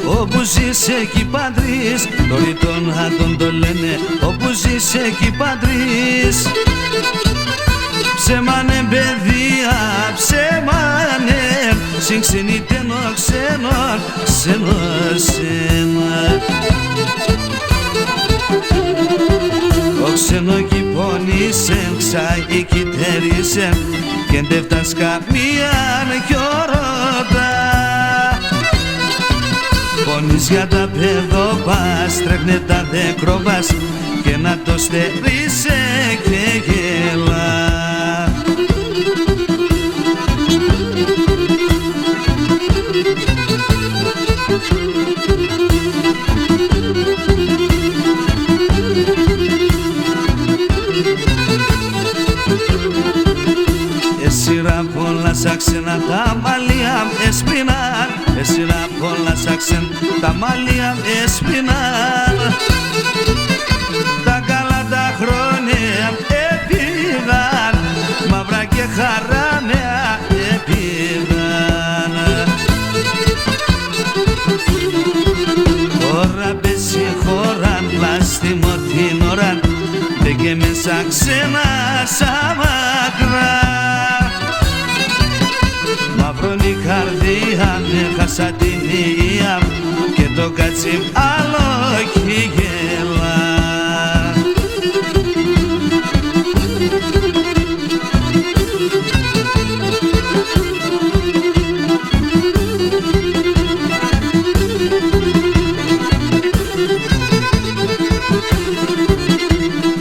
Όπου ζεις εκεί παντρείς, το ρητονάτον το λένε, όπου ζεις εκεί παντρείς. Ψέμανε παιδεία, ψέμανε, συγξενήτενο ξένον, ξένο. Ο ξενοκυπώνησεν, ξαγικυτερήσεν, και ντεύτας καμίαν κι ορώτα. Πονείς για τα παιδόπας, τρέχνε τα δεκρόπας και να το στερείσαι και γελά. Εσύρα πολλά σάξενα τα μαλλιά έσπριναν, εσύρα πολλά σάξεν τα μαλλιά έσπριναν. Τα καλά τα χρόνια έπηγαν, μαύρα και χαράνια έπηγαν. Τώρα πέσει χώραν, πλάστιμο την ώρα, δεν και μέσα ξένα σαν μακρά. Μαύρωνει η καρδία, έχασα την υγεία και το κάτσι άλλο κι γελά.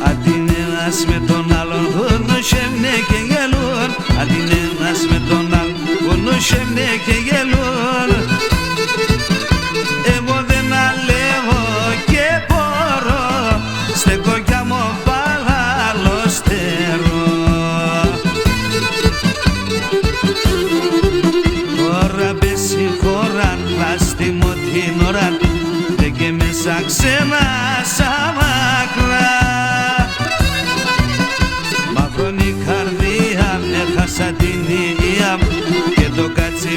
Αντί ένας με τον άλλον γνωσέμνε και γελούν, αντί ένας με τον άλλον γνωσέμνε και γελούν. Εγώ δεν αλεύω και μπορώ, στέκω κι άμμο παλαλοστερώ. Τώρα πέσει χώραν, πλάστιμο την ώρα, δε και μέσα ξένα σαν μακρά. Μαύρωνει η καρδία, έχασα την υγεία και το κάτσι